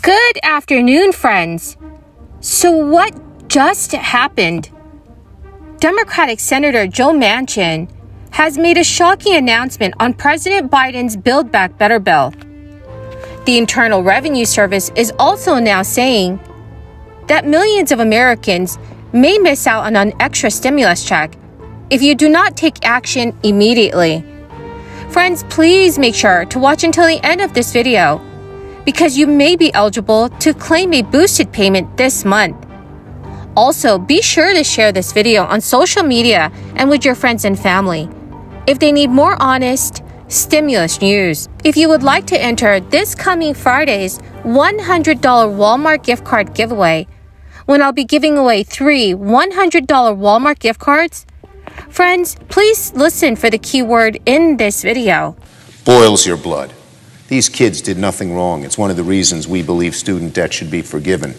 Good afternoon, friends. So what just happened? Democratic Senator Joe Manchin has made a shocking announcement on President Biden's Build Back Better bill. The Internal Revenue Service is also now saying that millions of Americans may miss out on an extra stimulus check if you do not take action immediately. Friends, please make sure to watch until the end of this video because you may be eligible to claim a boosted payment this month. Also, be sure to share this video on social media and with your friends and family if they need more honest stimulus news. If you would like to enter this coming Friday's $100 Walmart gift card giveaway, when I'll be giving away 3 $100 Walmart gift cards, friends, please listen for the keyword in this video. Boils your blood. These kids did nothing wrong. It's one of the reasons we believe student debt should be forgiven.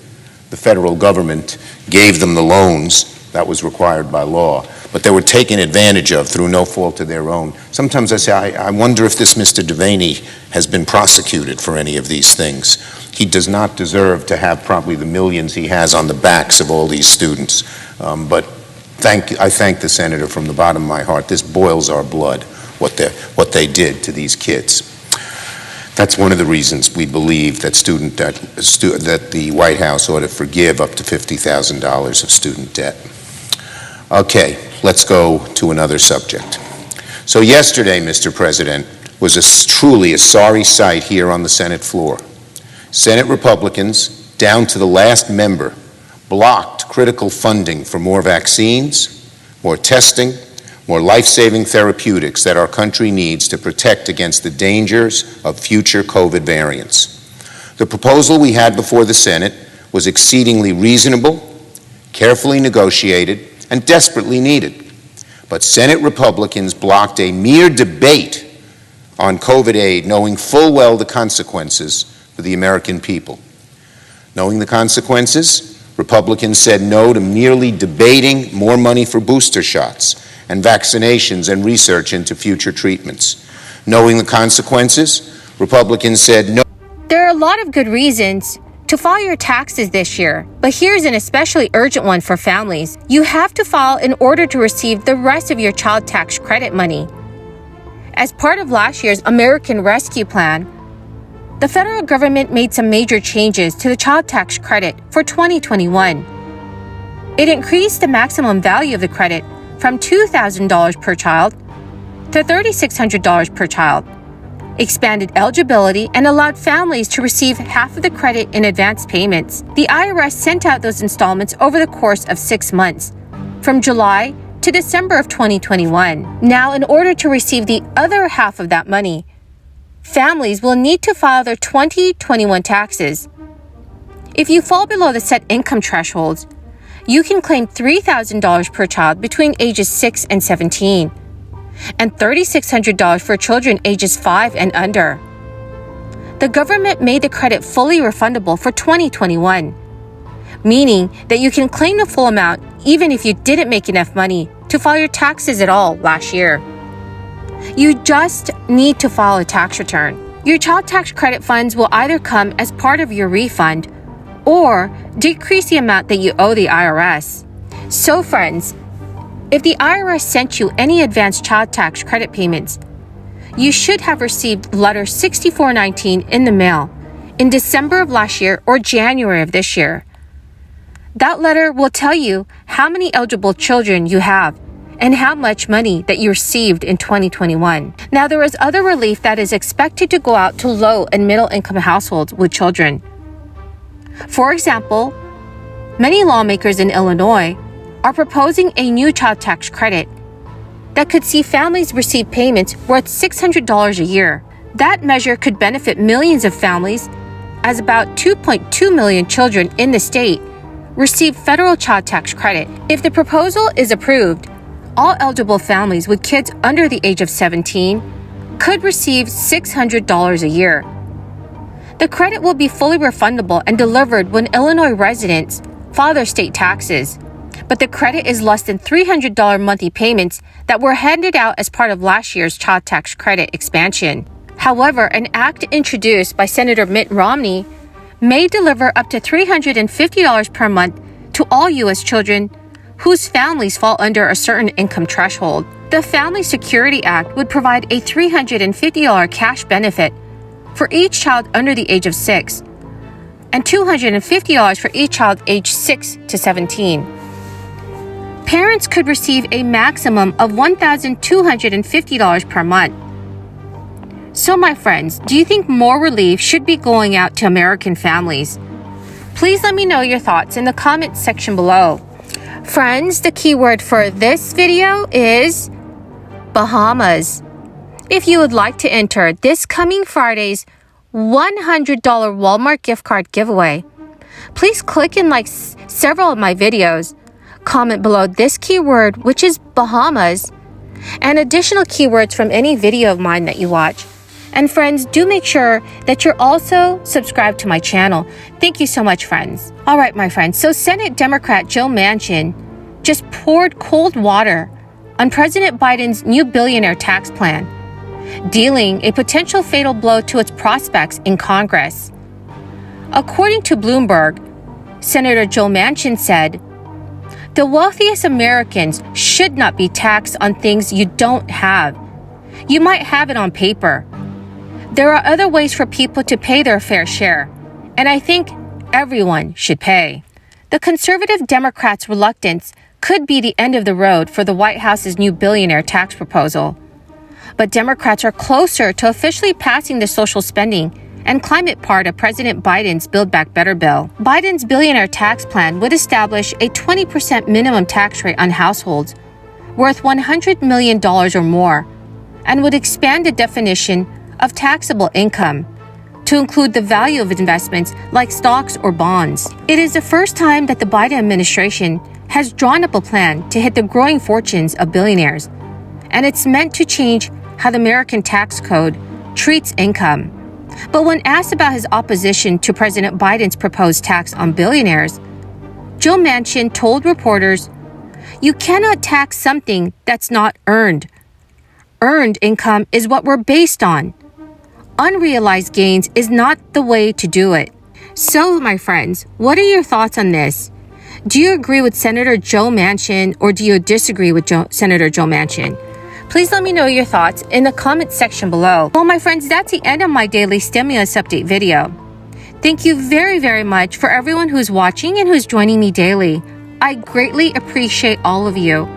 The federal government gave them the loans that was required by law, but they were taken advantage of through no fault of their own. Sometimes I say, I wonder if this Mr. Devaney has been prosecuted for any of these things. He does not deserve to have probably the millions he has on the backs of all these students. But I thank the senator from the bottom of my heart. This boils our blood, what they did to these kids. That's one of the reasons we believe that that the White House ought to forgive up to $50,000 of student debt. Okay, let's go to another subject. So yesterday, Mr. President, was truly a sorry sight here on the Senate floor. Senate Republicans, down to the last member, blocked critical funding for more vaccines, more testing, more life-saving therapeutics that our country needs to protect against the dangers of future COVID variants. The proposal we had before the Senate was exceedingly reasonable, carefully negotiated, and desperately needed. But Senate Republicans blocked a mere debate on COVID aid, knowing full well the consequences for the American people. Knowing the consequences, Republicans said no to merely debating more money for booster shots and vaccinations and research into future treatments. Knowing the consequences, Republicans said no. There are a lot of good reasons to file your taxes this year, but here's an especially urgent one for families. You have to file in order to receive the rest of your child tax credit money. As part of last year's American Rescue Plan, the federal government made some major changes to the child tax credit for 2021. It increased the maximum value of the credit from $2,000 per child to $3,600 per child, expanded eligibility, and allowed families to receive half of the credit in advance payments. The IRS sent out those installments over the course of 6 months, from July to December of 2021. Now, in order to receive the other half of that money, families will need to file their 2021 taxes. If you fall below the set income thresholds, you can claim $3,000 per child between ages 6 and 17, and $3,600 for children ages 5 and under. The government made the credit fully refundable for 2021, meaning that you can claim the full amount even if you didn't make enough money to file your taxes at all last year. You just need to file a tax return. Your child tax credit funds will either come as part of your refund or decrease the amount that you owe the IRS. So friends, if the IRS sent you any advanced child tax credit payments, you should have received letter 6419 in the mail in December of last year or January of this year. That letter will tell you how many eligible children you have and how much money that you received in 2021. Now, there is other relief that is expected to go out to low and middle income households with children. For example, many lawmakers in Illinois are proposing a new child tax credit that could see families receive payments worth $600 a year. That measure could benefit millions of families, as about 2.2 million children in the state receive federal child tax credit. If the proposal is approved, all eligible families with kids under the age of 17 could receive $600 a year. The credit will be fully refundable and delivered when Illinois residents file their state taxes, but the credit is less than $300 monthly payments that were handed out as part of last year's child tax credit expansion. However, an act introduced by Senator Mitt Romney may deliver up to $350 per month to all U.S. children whose families fall under a certain income threshold. The Family Security Act would provide a $350 cash benefit for each child under the age of 6 and $250 for each child aged 6 to 17. Parents could receive a maximum of $1,250 per month. So, my friends, do you think more relief should be going out to American families? Please let me know your thoughts in the comments section below. Friends, the keyword for this video is Bahamas. If you would like to enter this coming Friday's $100 Walmart gift card giveaway, please click and like several of my videos. Comment below this keyword, which is Bahamas, and additional keywords from any video of mine that you watch. And friends, do make sure that you're also subscribed to my channel. Thank you so much, friends. All right, my friends. So Senate Democrat Joe Manchin just poured cold water on President Biden's new billionaire tax plan, dealing a potential fatal blow to its prospects in Congress. According to Bloomberg, Senator Joe Manchin said, "The wealthiest Americans should not be taxed on things you don't have. You might have it on paper. There are other ways for people to pay their fair share, and I think everyone should pay." The conservative Democrats' reluctance could be the end of the road for the White House's new billionaire tax proposal. But Democrats are closer to officially passing the social spending and climate part of President Biden's Build Back Better bill. Biden's billionaire tax plan would establish a 20% minimum tax rate on households worth $100 million or more, and would expand the definition of taxable income to include the value of investments like stocks or bonds. It is the first time that the Biden administration has drawn up a plan to hit the growing fortunes of billionaires, and it's meant to change how the American tax code treats income. But when asked about his opposition to President Biden's proposed tax on billionaires, Joe Manchin told reporters, "You cannot tax something that's not earned. Earned income is what we're based on. Unrealized gains is not the way to do it." So, my friends, what are your thoughts on this? Do you agree with Senator Joe Manchin, or do you disagree with Senator Joe Manchin? Please let me know your thoughts in the comments section below. Well, my friends, that's the end of my daily stimulus update video. Thank you very, very much for everyone who's watching and who's joining me daily. I greatly appreciate all of you.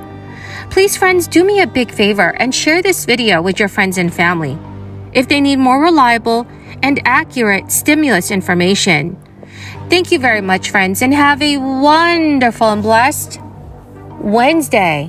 Please, friends, do me a big favor and share this video with your friends and family if they need more reliable and accurate stimulus information. Thank you very much, friends, and have a wonderful and blessed Wednesday.